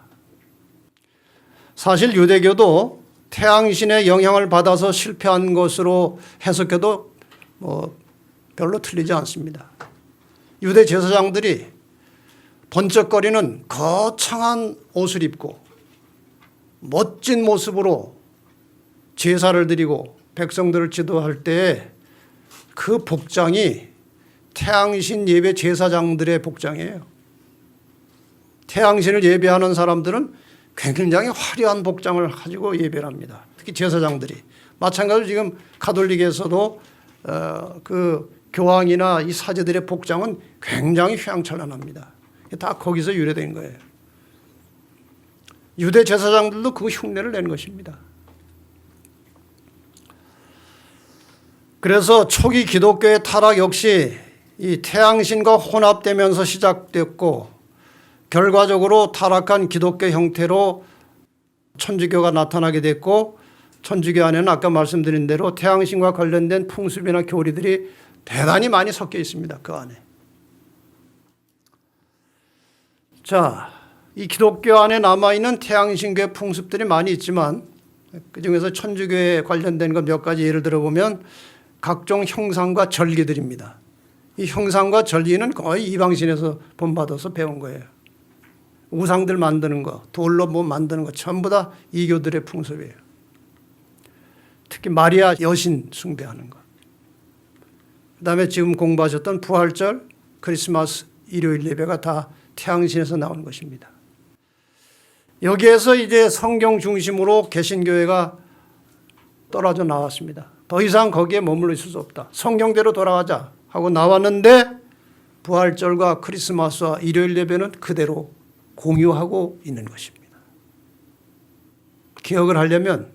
사실 유대교도 태양신의 영향을 받아서 실패한 것으로 해석해도 별로 틀리지 않습니다. 유대 제사장들이 번쩍거리는 거창한 옷을 입고 멋진 모습으로 제사를 드리고 백성들을 지도할 때 그 복장이 태양신 예배 제사장들의 복장이에요. 태양신을 예배하는 사람들은 굉장히 화려한 복장을 가지고 예배를 합니다. 특히 제사장들이. 마찬가지로 지금 가톨릭에서도 그 교황이나 이 사제들의 복장은 굉장히 휘황찬란합니다. 다 거기서 유래된 거예요. 유대 제사장들도 그 흉내를 낸 것입니다. 그래서 초기 기독교의 타락 역시 이 태양신과 혼합되면서 시작됐고 결과적으로 타락한 기독교 형태로 천주교가 나타나게 됐고 천주교 안에는 아까 말씀드린 대로 태양신과 관련된 풍습이나 교리들이 대단히 많이 섞여 있습니다. 그 안에. 자, 이 기독교 안에 남아있는 태양신교의 풍습들이 많이 있지만 그중에서 천주교에 관련된 것 몇 가지 예를 들어보면 각종 형상과 절기들입니다. 이 형상과 절기는 거의 이방신에서 본받아서 배운 거예요. 우상들 만드는 거, 돌로 뭐 만드는 거 전부 다 이교들의 풍습이에요. 특히 마리아 여신 숭배하는 것. 그다음에 지금 공부하셨던 부활절, 크리스마스, 일요일 예배가 다 태양신에서 나온 것입니다. 여기에서 이제 성경 중심으로 개신교회가 떨어져 나왔습니다. 더 이상 거기에 머물러 있을 수 없다. 성경대로 돌아가자 하고 나왔는데 부활절과 크리스마스와 일요일 예배는 그대로 공유하고 있는 것입니다. 개혁을 하려면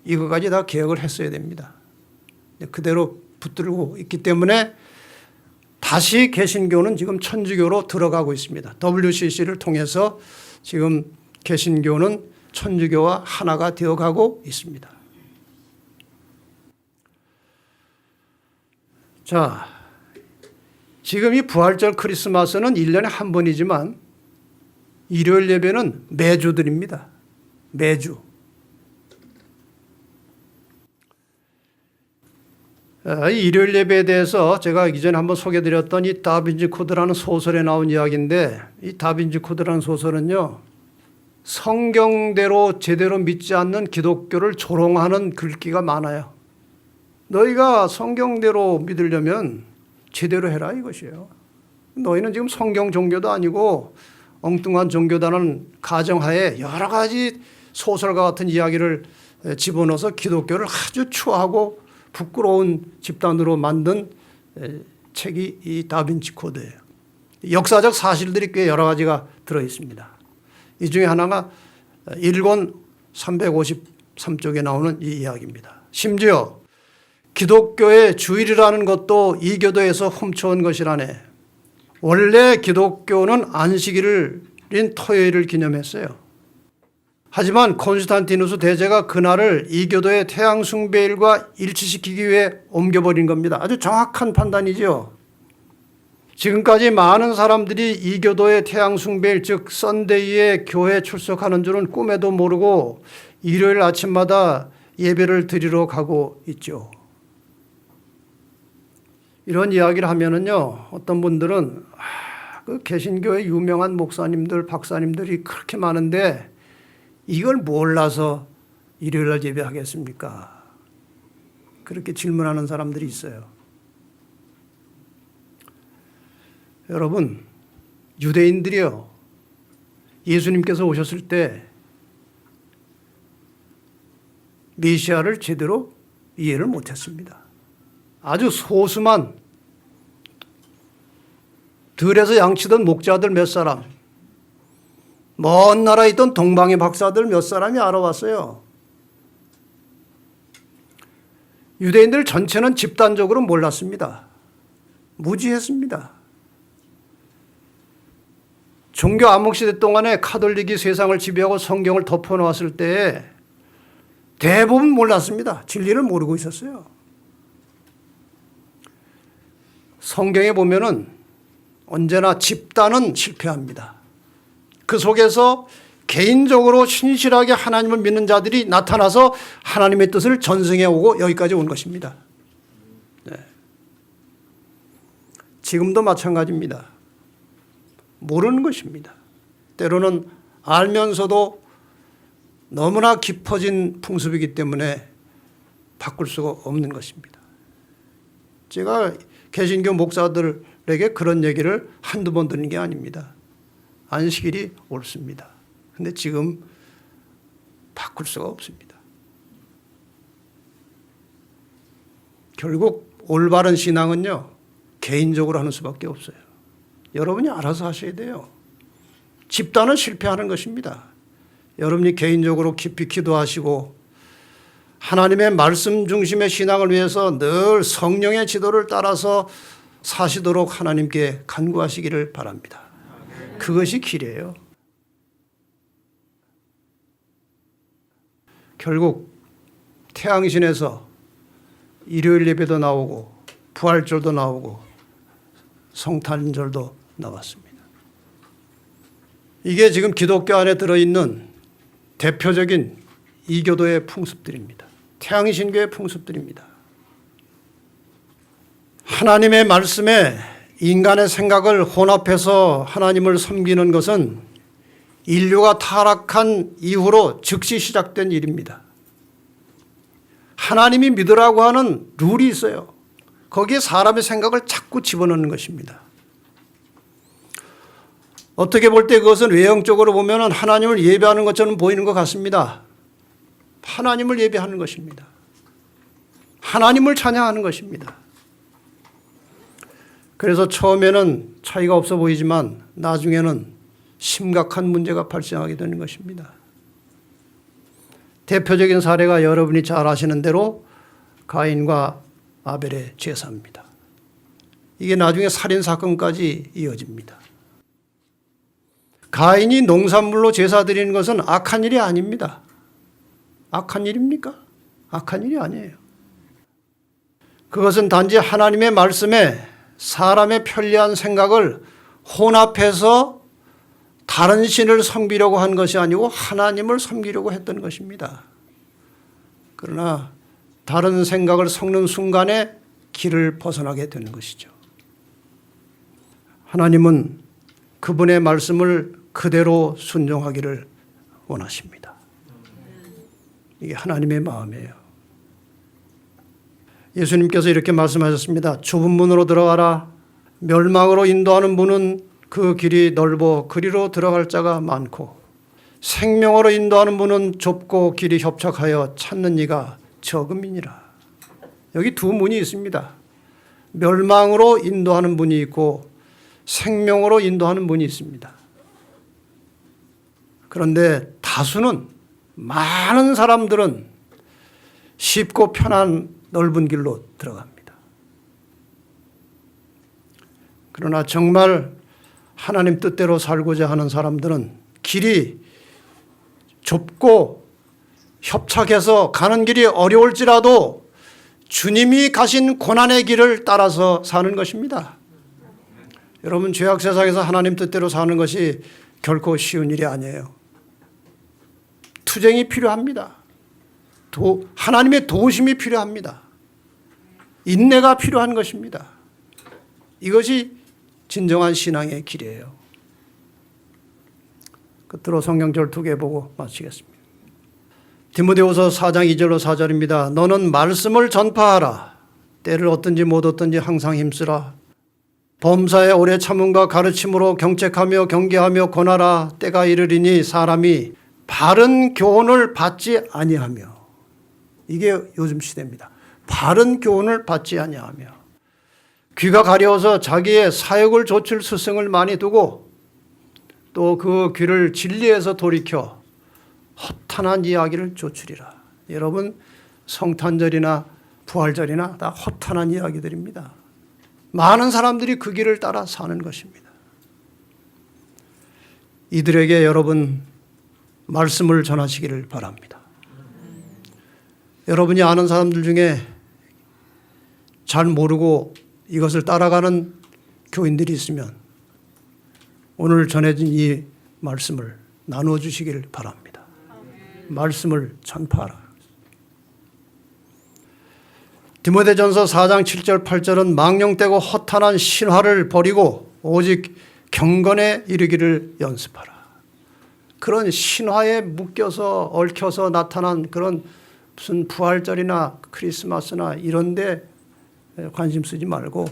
이거까지 다 개혁을 했어야 됩니다. 그대로 붙들고 있기 때문에 다시 개신교는 지금 천주교로 들어가고 있습니다. WCC를 통해서 지금 개신교는 천주교와 하나가 되어가고 있습니다. 자, 지금 이 부활절 크리스마스는 1년에 한 번이지만 일요일 예배는 매주 드립니다. 매주. 이 일요일 예배에 대해서 제가 이전에 한번 소개해드렸던 이 다빈치 코드라는 소설에 나온 이야기인데 이 다빈치 코드라는 소설은요. 성경대로 제대로 믿지 않는 기독교를 조롱하는 글귀가 많아요. 너희가 성경대로 믿으려면 제대로 해라 이것이에요. 너희는 지금 성경 종교도 아니고 엉뚱한 종교다는 가정하에 여러 가지 소설과 같은 이야기를 집어넣어서 기독교를 아주 추하고 부끄러운 집단으로 만든 책이 이 다빈치 코드예요. 역사적 사실들이 꽤 여러 가지가 들어있습니다. 이 중에 하나가 1권 353쪽에 나오는 이 이야기입니다. 심지어 기독교의 주일이라는 것도 이교도에서 훔쳐온 것이라네. 원래 기독교는 안식일인 토요일을 기념했어요. 하지만 콘스탄티누스 대제가 그날을 이교도의 태양 숭배일과 일치시키기 위해 옮겨버린 겁니다. 아주 정확한 판단이죠. 지금까지 많은 사람들이 이교도의 태양 숭배일 즉 썬데이에 교회에 출석하는 줄은 꿈에도 모르고 일요일 아침마다 예배를 드리러 가고 있죠. 이런 이야기를 하면은요, 어떤 분들은 그 개신교의 유명한 목사님들, 박사님들이 그렇게 많은데 이걸 몰라서 일요일날 예배하겠습니까? 그렇게 질문하는 사람들이 있어요. 여러분, 유대인들이요, 예수님께서 오셨을 때 메시아를 제대로 이해를 못했습니다. 아주 소수만 들에서 양치던 목자들 몇 사람, 먼 나라에 있던 동방의 박사들 몇 사람이 알아왔어요. 유대인들 전체는 집단적으로 몰랐습니다. 무지했습니다. 종교 암흑시대 동안에 카톨릭이 세상을 지배하고 성경을 덮어놓았을 때에 대부분 몰랐습니다. 진리를 모르고 있었어요. 성경에 보면은 언제나 집단은 실패합니다. 그 속에서 개인적으로 신실하게 하나님을 믿는 자들이 나타나서 하나님의 뜻을 전승해 오고 여기까지 온 것입니다. 네. 지금도 마찬가지입니다. 모르는 것입니다. 때로는 알면서도 너무나 깊어진 풍습이기 때문에 바꿀 수가 없는 것입니다. 제가 개신교 목사들에게 그런 얘기를 한두 번 듣는 게 아닙니다. 안식일이 옳습니다. 근데 지금 바꿀 수가 없습니다. 결국 올바른 신앙은요, 개인적으로 하는 수밖에 없어요. 여러분이 알아서 하셔야 돼요. 집단은 실패하는 것입니다. 여러분이 개인적으로 깊이 기도하시고 하나님의 말씀 중심의 신앙을 위해서 늘 성령의 지도를 따라서 사시도록 하나님께 간구하시기를 바랍니다. 그것이 길이에요. 결국 태양신에서 일요일 예배도 나오고 부활절도 나오고 성탄절도 나왔습니다. 이게 지금 기독교 안에 들어있는 대표적인 이교도의 풍습들입니다. 태양신교의 풍습들입니다. 하나님의 말씀에 인간의 생각을 혼합해서 하나님을 섬기는 것은 인류가 타락한 이후로 즉시 시작된 일입니다. 하나님이 믿으라고 하는 룰이 있어요. 거기에 사람의 생각을 자꾸 집어넣는 것입니다. 어떻게 볼 때 그것은 외형적으로 보면 하나님을 예배하는 것처럼 보이는 것 같습니다. 하나님을 예배하는 것입니다. 하나님을 찬양하는 것입니다. 그래서 처음에는 차이가 없어 보이지만 나중에는 심각한 문제가 발생하게 되는 것입니다. 대표적인 사례가 여러분이 잘 아시는 대로 가인과 아벨의 제사입니다. 이게 나중에 살인사건까지 이어집니다. 가인이 농산물로 제사 드리는 것은 악한 일이 아닙니다. 악한 일입니까? 악한 일이 아니에요. 그것은 단지 하나님의 말씀에 사람의 편리한 생각을 혼합해서 다른 신을 섬기려고 한 것이 아니고 하나님을 섬기려고 했던 것입니다. 그러나 다른 생각을 섞는 순간에 길을 벗어나게 되는 것이죠. 하나님은 그분의 말씀을 그대로 순종하기를 원하십니다. 이게 하나님의 마음이에요. 예수님께서 이렇게 말씀하셨습니다. 좁은 문으로 들어가라. 멸망으로 인도하는 문은 그 길이 넓어 그리로 들어갈 자가 많고 생명으로 인도하는 문은 좁고 길이 협착하여 찾는 이가 적음이니라. 여기 두 문이 있습니다. 멸망으로 인도하는 문이 있고 생명으로 인도하는 문이 있습니다. 그런데 다수는 많은 사람들은 쉽고 편한 넓은 길로 들어갑니다. 그러나 정말 하나님 뜻대로 살고자 하는 사람들은 길이 좁고 협착해서 가는 길이 어려울지라도 주님이 가신 고난의 길을 따라서 사는 것입니다. 여러분, 죄악 세상에서 하나님 뜻대로 사는 것이 결코 쉬운 일이 아니에요. 투쟁이 필요합니다. 하나님의 도우심이 필요합니다. 인내가 필요한 것입니다. 이것이 진정한 신앙의 길이에요. 끝으로 성경절 2개 보고 마치겠습니다. 디모데후서 4장 2절로 4절입니다. 너는 말씀을 전파하라. 때를 얻든지 못 얻든지 항상 힘쓰라. 범사에 오래 참음과 가르침으로 경책하며 경계하며 권하라. 때가 이르리니 사람이 바른 교훈을 받지 아니하며, 이게 요즘 시대입니다. 바른 교훈을 받지 아니하며 귀가 가려워서 자기의 사역을 좇을 스승을 많이 두고 또 그 귀를 진리에서 돌이켜 허탄한 이야기를 좇으리라. 여러분, 성탄절이나 부활절이나 다 허탄한 이야기들입니다. 많은 사람들이 그 길을 따라 사는 것입니다. 이들에게 여러분 말씀을 전하시기를 바랍니다. 여러분이 아는 사람들 중에 잘 모르고 이것을 따라가는 교인들이 있으면 오늘 전해진 이 말씀을 나누어 주시기를 바랍니다. 말씀을 전파하라. 디모데전서 4장 7절 8절은 망령되고 허탄한 신화를 버리고 오직 경건에 이르기를 연습하라. 그런 신화에 묶여서 얽혀서 나타난 그런 무슨 부활절이나 크리스마스나 이런 데 관심 쓰지 말고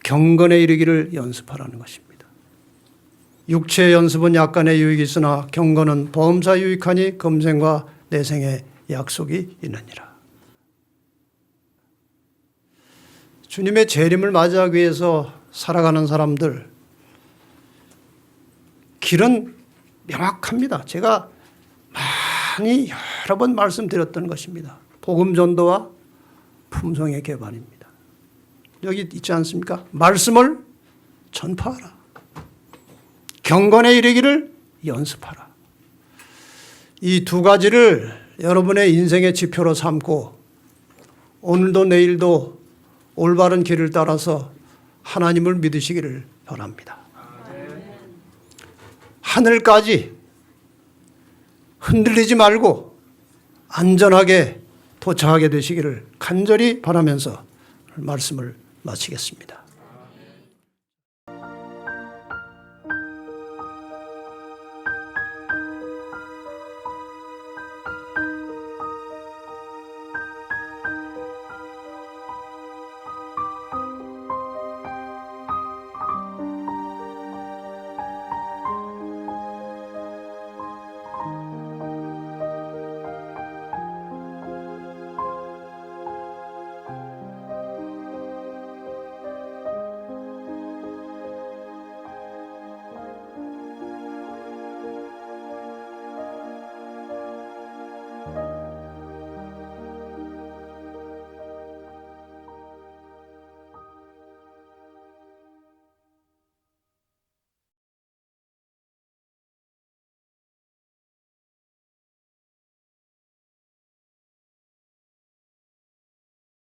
경건에 이르기를 연습하라는 것입니다. 육체의 연습은 약간의 유익이 있으나 경건은 범사 유익하니 금생과 내생의 약속이 있느니라. 주님의 재림을 맞이하기 위해서 살아가는 사람들 길은 명확합니다. 제가 많이 여러 번 말씀드렸던 것입니다. 복음 전도와 품성의 개발입니다. 여기 있지 않습니까? 말씀을 전파하라. 경건에 이르기를 연습하라. 이 두 가지를 여러분의 인생의 지표로 삼고 오늘도 내일도 올바른 길을 따라서 하나님을 믿으시기를 바랍니다. 하늘까지 흔들리지 말고 안전하게 도착하게 되시기를 간절히 바라면서 말씀을 마치겠습니다.